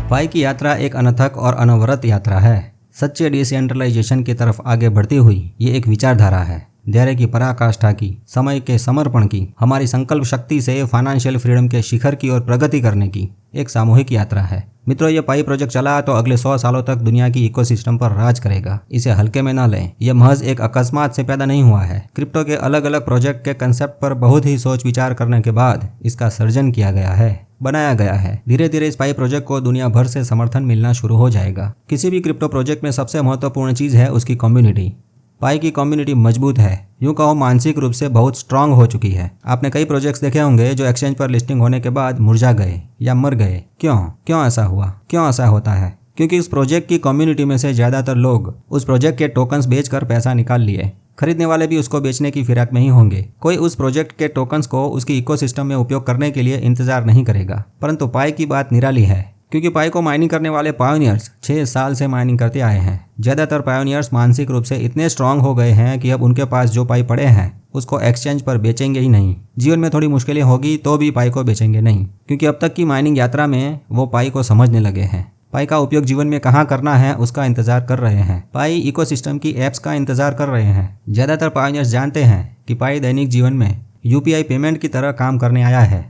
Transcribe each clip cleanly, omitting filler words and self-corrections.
पाई की यात्रा एक अनथक और अनवरत यात्रा है। सच्चे डिसेंट्रलाइजेशन की तरफ आगे बढ़ती हुई ये एक विचारधारा है। धैर्य की पराकाष्ठा की, समय के समर्पण की, हमारी संकल्प शक्ति से फाइनेंशियल फ्रीडम के शिखर की ओर प्रगति करने की एक सामूहिक यात्रा है। मित्रों, ये पाई प्रोजेक्ट चला तो अगले 100 सालों तक दुनिया की इकोसिस्टम पर राज करेगा। इसे हल्के में ना लें। यह महज एक अकस्मात से पैदा नहीं हुआ है। क्रिप्टो के अलग अलग प्रोजेक्ट के कंसेप्ट पर बहुत ही सोच विचार करने के बाद इसका सर्जन किया गया है, बनाया गया है। धीरे धीरे इस पाई प्रोजेक्ट को दुनिया भर से समर्थन मिलना शुरू हो जाएगा। किसी भी क्रिप्टो प्रोजेक्ट में सबसे महत्वपूर्ण चीज है उसकी कम्युनिटी। पाई की कम्युनिटी मजबूत है, यूं कहो मानसिक रूप से बहुत स्ट्रांग हो चुकी है। आपने कई प्रोजेक्ट्स देखे होंगे जो एक्सचेंज पर लिस्टिंग होने के बाद मुरझा गए या मर गए। क्यों ऐसा हुआ? क्यों ऐसा होता है? क्योंकि उस प्रोजेक्ट की कम्युनिटी में से ज्यादातर लोग उस प्रोजेक्ट के टोकन्स बेचकर पैसा निकाल लिए। खरीदने वाले भी उसको बेचने की फिराक में ही होंगे। कोई उस प्रोजेक्ट के टोकन्स को उसकी इकोसिस्टम में उपयोग करने के लिए इंतजार नहीं करेगा। परंतु पाई की बात निराली है, क्योंकि पाई को माइनिंग करने वाले पायोनियर्स 6 साल से माइनिंग करते आए हैं। ज्यादातर पायोनियर्स मानसिक रूप से इतने स्ट्रांग हो गए हैं कि अब उनके पास जो पाई पड़े हैं उसको एक्सचेंज पर बेचेंगे ही नहीं। जीवन में थोड़ी मुश्किलें होगी तो भी पाई को बेचेंगे नहीं, क्योंकि अब तक की माइनिंग यात्रा में वो पाई को समझने लगे हैं। पाई का उपयोग जीवन में कहाँ करना है उसका इंतजार कर रहे हैं। पाई इकोसिस्टम की एप्स का इंतजार कर रहे हैं। ज्यादातर पायोनियर्स जानते हैं कि पाई दैनिक जीवन में यूपीआई पेमेंट की तरह काम करने आया है।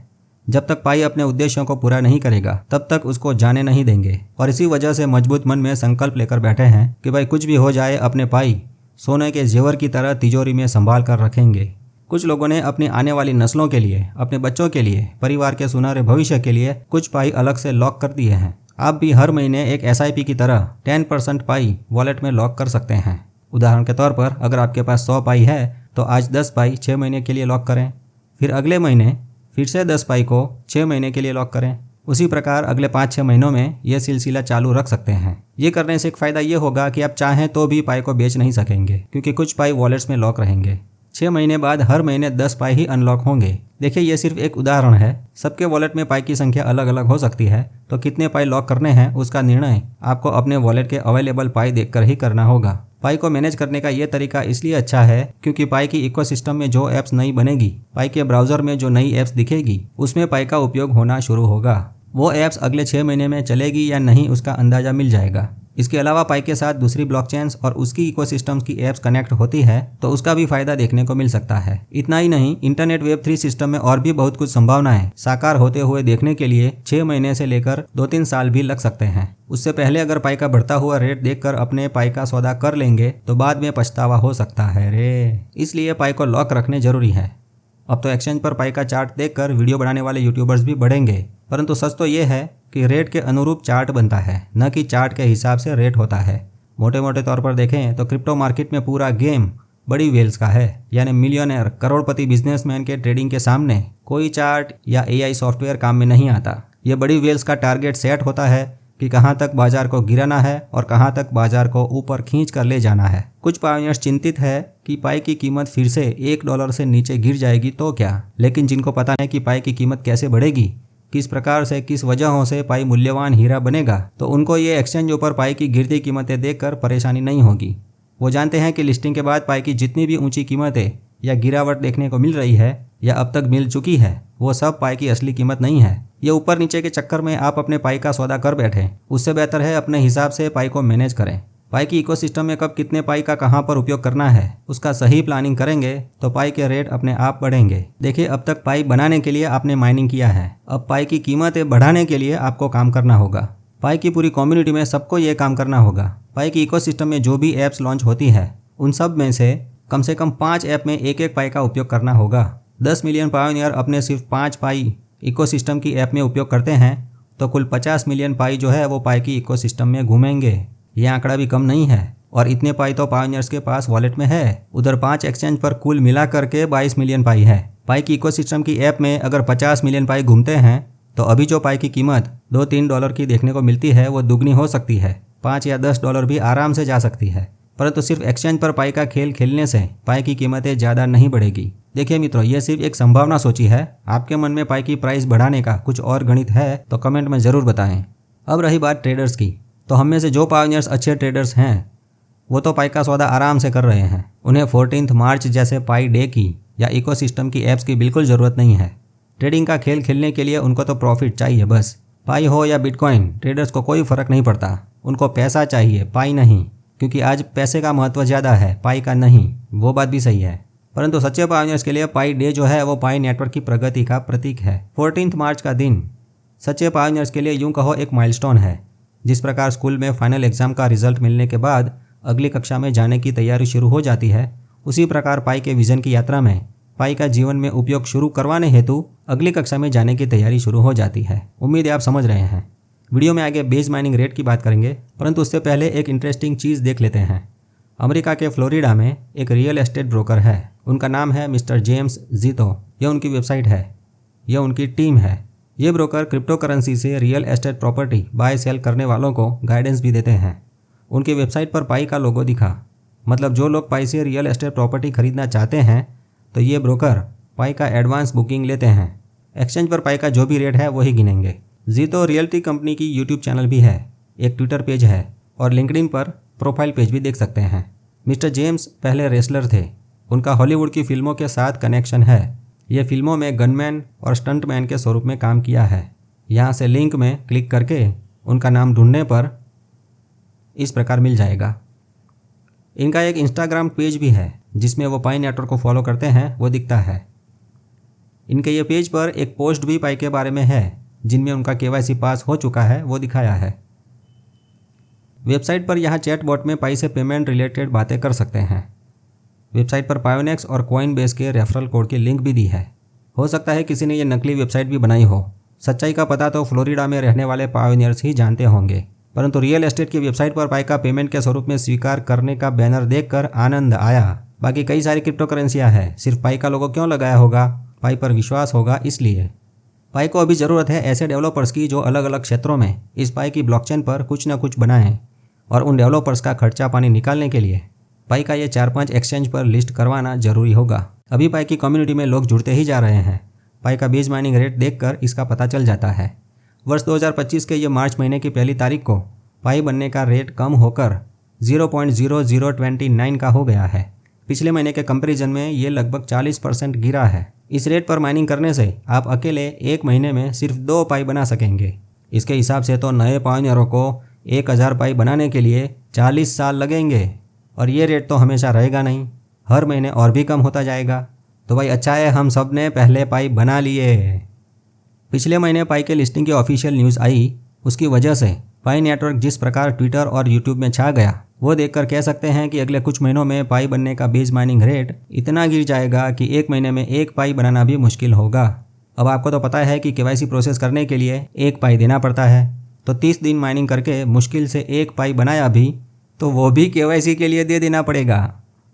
जब तक पाई अपने उद्देश्यों को पूरा नहीं करेगा तब तक उसको जाने नहीं देंगे, और इसी वजह से मजबूत मन में संकल्प लेकर बैठे हैं कि भाई कुछ भी हो जाए अपने पाई सोने के जेवर की तरह तिजोरी में संभाल कर रखेंगे। कुछ लोगों ने अपनी आने वाली नस्लों के लिए, अपने बच्चों के लिए, परिवार के सुनहरे भविष्य के लिए कुछ पाई अलग से लॉक कर दिए हैं। आप भी हर महीने एक SIP की तरह 10% पाई वॉलेट में लॉक कर सकते हैं। उदाहरण के तौर पर अगर आपके पास 100 पाई है तो आज 10 पाई 6 महीने के लिए लॉक करें, फिर अगले महीने फिर से 10 पाई को 6 महीने के लिए लॉक करें। उसी प्रकार अगले 5-6 महीनों में यह सिलसिला चालू रख सकते हैं। ये करने से एक फ़ायदा ये होगा कि आप चाहें तो भी पाई को बेच नहीं सकेंगे, क्योंकि कुछ पाई वॉलेट्स में लॉक रहेंगे। 6 महीने बाद हर महीने 10 पाई ही अनलॉक होंगे। देखिए, ये सिर्फ एक उदाहरण है। सबके वॉलेट में पाई की संख्या अलग अलग हो सकती है, तो कितने पाई लॉक करने हैं उसका निर्णय आपको अपने वॉलेट के अवेलेबल पाई देखकर ही करना होगा। पाई को मैनेज करने का ये तरीका इसलिए अच्छा है क्योंकि पाई की इकोसिस्टम में जो ऐप्स नई बनेगी, पाई के ब्राउजर में जो नई ऐप्स दिखेगी, उसमें पाई का उपयोग होना शुरू होगा। वो ऐप्स अगले 6 महीने में चलेगी या नहीं उसका अंदाजा मिल जाएगा। इसके अलावा पाई के साथ दूसरी ब्लॉकचेन्स और उसकी इकोसिस्टम्स की ऐप्स कनेक्ट होती है तो उसका भी फायदा देखने को मिल सकता है। इतना ही नहीं, इंटरनेट वेब 3 सिस्टम में और भी बहुत कुछ संभावनाएं साकार होते हुए देखने के लिए 6 महीने से लेकर 2-3 साल भी लग सकते हैं। उससे पहले अगर पाई का बढ़ता हुआ रेट देखकर अपने पाई का सौदा कर लेंगे तो बाद में पछतावा हो सकता है रे। इसलिए पाई को लॉक रखने जरूरी है। अब तो एक्सचेंज पर पाई का चार्ट देखकर वीडियो बनाने वाले यूट्यूबर्स भी बढ़ेंगे, परंतु सच तो ये है कि रेट के अनुरूप चार्ट बनता है, न कि चार्ट के हिसाब से रेट होता है। मोटे मोटे तौर पर देखें तो क्रिप्टो मार्केट में पूरा गेम बड़ी वेल्स का है, यानी मिलियनर करोड़पति बिजनेसमैन के ट्रेडिंग के सामने कोई चार्ट या AI सॉफ्टवेयर काम में नहीं आता। ये बड़ी वेल्स का टारगेट सेट होता है कि कहां तक बाजार को गिराना है और कहां तक बाजार को ऊपर खींच कर ले जाना है। कुछ पायोनियर्स चिंतित है कि पाई की कीमत फिर से $1 से नीचे गिर जाएगी तो क्या, लेकिन जिनको पता है कि पाई की कीमत कैसे बढ़ेगी, किस प्रकार से, किस वजहों से पाई मूल्यवान हीरा बनेगा, तो उनको ये एक्सचेंज पर पाई की गिरती कीमतें देखकर परेशानी नहीं होगी। वो जानते हैं कि लिस्टिंग के बाद पाई की जितनी भी ऊंची कीमतें या गिरावट देखने को मिल रही है या अब तक मिल चुकी है, वो सब पाई की असली कीमत नहीं है। ये ऊपर नीचे के चक्कर में आप अपने पाई का सौदा कर बैठे, उससे बेहतर है अपने हिसाब से पाई को मैनेज करें। पाई की इकोसिस्टम में कब कितने पाई का कहां पर उपयोग करना है उसका सही प्लानिंग करेंगे तो पाई के रेट अपने आप बढ़ेंगे। देखिए, अब तक पाई बनाने के लिए आपने माइनिंग किया है, अब पाई की कीमतें बढ़ाने के लिए आपको काम करना होगा। पाई की पूरी कम्युनिटी में सबको ये काम करना होगा। पाई की इकोसिस्टम में जो भी ऐप्स लॉन्च होती है उन सब में से कम 5 ऐप में एक पाई का उपयोग करना होगा। 10 मिलियन पायोनियर अपने सिर्फ 5 पाई इकोसिस्टम की ऐप में उपयोग करते हैं तो कुल 50 मिलियन पाई जो है वो पाई की इकोसिस्टम में घूमेंगे। ये आंकड़ा भी कम नहीं है, और इतने पाई तो पायोनियर्स के पास वॉलेट में है। उधर 5 एक्सचेंज पर कुल मिला करके 22 मिलियन पाई है। पाई की इकोसिस्टम की ऐप में अगर 50 मिलियन पाई घूमते हैं तो अभी जो पाई की कीमत $2-3 की देखने को मिलती है वो दुगनी हो सकती है, $5 या $10 भी आराम से जा सकती है। परंतु सिर्फ एक्सचेंज पर पाई का खेल खेलने से पाई की कीमतें ज़्यादा नहीं बढ़ेगी। देखिए मित्रों, ये सिर्फ एक संभावना सोची है। आपके मन में पाई की प्राइस बढ़ाने का कुछ और गणित है तो कमेंट में ज़रूर बताएं। अब रही बात ट्रेडर्स की, तो हम में से जो पायोनियर्स अच्छे ट्रेडर्स हैं वो तो पाई का सौदा आराम से कर रहे हैं। उन्हें 14 मार्च जैसे पाई डे की या इकोसिस्टम की ऐप्स की बिल्कुल ज़रूरत नहीं है। ट्रेडिंग का खेल खेलने के लिए उनको तो प्रॉफिट चाहिए बस। पाई हो या बिटकॉइन, ट्रेडर्स को कोई फर्क नहीं पड़ता। उनको पैसा चाहिए, पाई नहीं, क्योंकि आज पैसे का महत्व ज़्यादा है, पाई का नहीं। वो बात भी सही है, परंतु सच्चे पायोनियर्स के लिए पाई डे जो है वो पाई नेटवर्क की प्रगति का प्रतीक है। 14 मार्च का दिन सच्चे पायोनियर्स के लिए यूं कहो एक माइलस्टोन है। जिस प्रकार स्कूल में फाइनल एग्जाम का रिजल्ट मिलने के बाद अगली कक्षा में जाने की तैयारी शुरू हो जाती है, उसी प्रकार पाई के विजन की यात्रा में पाई का जीवन में उपयोग शुरू करवाने हेतु अगली कक्षा में जाने की तैयारी शुरू हो जाती है। उम्मीद है आप समझ रहे हैं। वीडियो में आगे बेस माइनिंग रेट की बात करेंगे, परंतु उससे पहले एक इंटरेस्टिंग चीज़ देख लेते हैं। अमेरिका के फ्लोरिडा में एक रियल एस्टेट ब्रोकर है। उनका नाम है मिस्टर जेम्स जीतो। यह उनकी वेबसाइट है, यह उनकी टीम है। ये ब्रोकर क्रिप्टो करेंसी से real estate property buy sale करने वालों को गाइडेंस भी देते हैं। उनकी वेबसाइट पर पाई का लोगो दिखा, मतलब जो लोग पाई से रियल एस्टेट प्रॉपर्टी खरीदना चाहते हैं तो ये ब्रोकर पाई का एडवांस बुकिंग लेते हैं। एक्सचेंज पर पाई का जो भी रेट है वही गिनेंगे। जीतो रियल्टी कंपनी की यूट्यूब चैनल भी है, एक ट्विटर पेज है और लिंक्डइन पर प्रोफाइल पेज भी देख सकते हैं। मिस्टर जेम्स पहले रेसलर थे। उनका हॉलीवुड की फिल्मों के साथ कनेक्शन है। ये फिल्मों में गनमैन और स्टंटमैन के स्वरूप में काम किया है। यहाँ से लिंक में क्लिक करके उनका नाम ढूंढने पर इस प्रकार मिल जाएगा। इनका एक इंस्टाग्राम पेज भी है जिसमें वो पाई नेटवर्क को फॉलो करते हैं, वो दिखता है। इनके ये पेज पर एक पोस्ट भी पाई के बारे में है जिनमें उनका केवाईसी पास हो चुका है, वो दिखाया है। वेबसाइट पर यहाँ चैट बॉट में पाई से पेमेंट रिलेटेड बातें कर सकते हैं। वेबसाइट पर पायोनेक्स और कॉइनबेस के रेफरल कोड की लिंक भी दी है। हो सकता है किसी ने ये नकली वेबसाइट भी बनाई हो। सच्चाई का पता तो फ्लोरिडा में रहने वाले पायोनियर्स ही जानते होंगे, परंतु रियल एस्टेट की वेबसाइट पर पाई का पेमेंट के स्वरूप में स्वीकार करने का बैनर देखकर आनंद आया। बाकी कई सारी क्रिप्टो करेंसियाँ हैं, सिर्फ पाई का लोगो क्यों लगाया होगा? पाई पर विश्वास होगा इसलिए। पाई को अभी ज़रूरत है ऐसे डेवलपर्स की जो अलग अलग क्षेत्रों में इस पाई की ब्लॉकचेन पर कुछ ना कुछ बनाएं, और उन डेवलपर्स का खर्चा पानी निकालने के लिए पाई का ये 4-5 एक्सचेंज पर लिस्ट करवाना जरूरी होगा। अभी पाई की कम्युनिटी में लोग जुड़ते ही जा रहे हैं। पाई का बेस माइनिंग रेट देखकर इसका पता चल जाता है। वर्ष 2025 के ये मार्च महीने की पहली तारीख को पाई बनने का रेट कम होकर 0.0029 का हो गया है। पिछले महीने के कंपैरिजन में ये लगभग 40% गिरा है। इस रेट पर माइनिंग करने से आप अकेले एक महीने में सिर्फ 2 पाई बना सकेंगे। इसके हिसाब से तो नए पायोनियरों को 1000 पाई बनाने के लिए 40 साल लगेंगे, और ये रेट तो हमेशा रहेगा नहीं, हर महीने और भी कम होता जाएगा। तो भाई अच्छा है हम सब ने पहले पाई बना लिए। पिछले महीने पाई के लिस्टिंग की ऑफिशियल न्यूज़ आई, उसकी वजह से पाई नेटवर्क जिस प्रकार ट्विटर और यूट्यूब में छा गया, वो देखकर कह सकते हैं कि अगले कुछ महीनों में पाई बनने का बेस माइनिंग रेट इतना गिर जाएगा कि एक महीने में 1 पाई बनाना भी मुश्किल होगा। अब आपको तो पता है कि केवाईसी प्रोसेस करने के लिए 1 पाई देना पड़ता है, तो 30 दिन माइनिंग करके मुश्किल से 1 पाई बनाया भी तो वो भी केवाईसी के लिए दे देना पड़ेगा।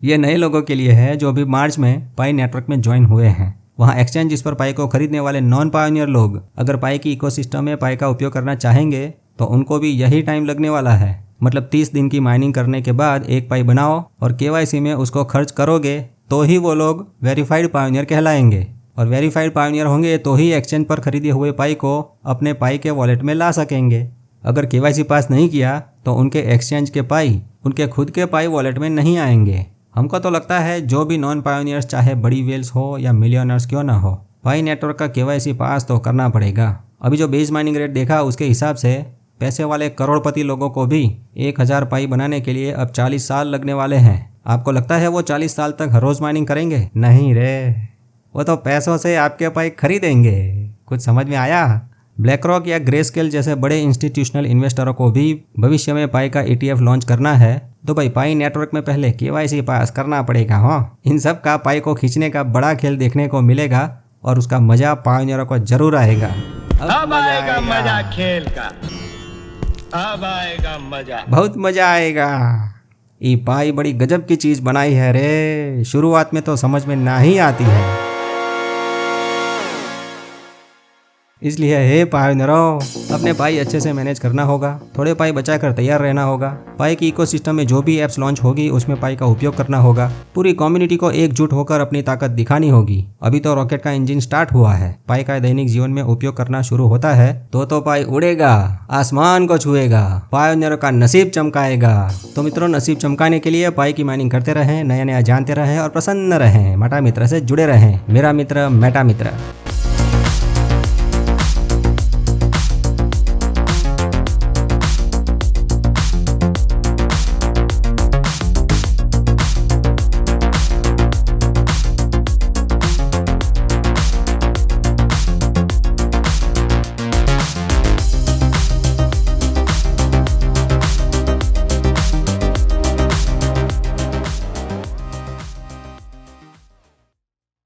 ये नए लोगों के लिए है जो अभी मार्च में पाई नेटवर्क में ज्वाइन हुए हैं। वहाँ एक्सचेंज जिस पर पाई को खरीदने वाले नॉन पायोनियर लोग अगर पाई की इकोसिस्टम में पाई का उपयोग करना चाहेंगे तो उनको भी यही टाइम लगने वाला है। मतलब 30 दिन की माइनिंग करने के बाद 1 पाई बनाओ और केवाईसी में उसको खर्च करोगे तो ही वो लोग वेरीफाइड पायोनियर कहलाएंगे, और वेरीफाइड पायोनियर होंगे तो ही एक्सचेंज पर खरीदे हुए पाई को अपने पाई के वॉलेट में ला सकेंगे। अगर केवाईसी पास नहीं किया तो उनके एक्सचेंज के पाई उनके खुद के पाई वॉलेट में नहीं आएंगे। हमको तो लगता है जो भी नॉन पायोनियर्स चाहे बड़ी वेल्स हो या मिलियनर्स क्यों ना हो, पाई नेटवर्क का केवाईसी पास तो करना पड़ेगा। अभी जो बेस माइनिंग रेट देखा उसके हिसाब से पैसे वाले करोड़पति लोगों को भी 1000 पाई बनाने के लिए अब 40 साल लगने वाले हैं। आपको लगता है वो 40 साल तक हर रोज माइनिंग करेंगे? नहीं रे, वो तो पैसों से आपके पाई खरीदेंगे। कुछ समझ में आया? ब्लैक रॉक या ग्रेस्केल जैसे बड़े इंस्टीट्यूशनल इन्वेस्टरों को भी भविष्य में पाई का ETF लॉन्च करना है तो भाई पाई नेटवर्क में पहले केवाईसी पास करना पड़ेगा। हाँ, इन सब का पाई को खींचने का बड़ा खेल देखने को मिलेगा और उसका मजा पायोनियरों को जरूर आएगा। अब आएगा मजा खेल का, अब आएगा मजा, बहुत मजा आएगा। ये पाई बड़ी गजब की चीज बनाई है रे, शुरुआत में तो समझ में ना ही आती है। इसलिए हे पायोनियरों, अपने पाई अच्छे से मैनेज करना होगा, थोड़े पाई बचाकर तैयार रहना होगा। पाई की इकोसिस्टम में जो भी ऐप्स लॉन्च होगी उसमें पाई का उपयोग करना होगा। पूरी कम्युनिटी को एकजुट होकर अपनी ताकत दिखानी होगी। अभी तो रॉकेट का इंजन स्टार्ट हुआ है, पाई का दैनिक जीवन में उपयोग करना शुरू होता है तो पाई उड़ेगा, आसमान को छुएगा, पायोनियरों का नसीब चमकाएगा। तो मित्रों, नसीब चमकाने के लिए पाई की माइनिंग करते रहें, नया नया जानते रहें और प्रसन्न रहें। मेटा मित्र से जुड़े रहें। मेरा मित्र मेटा मित्र।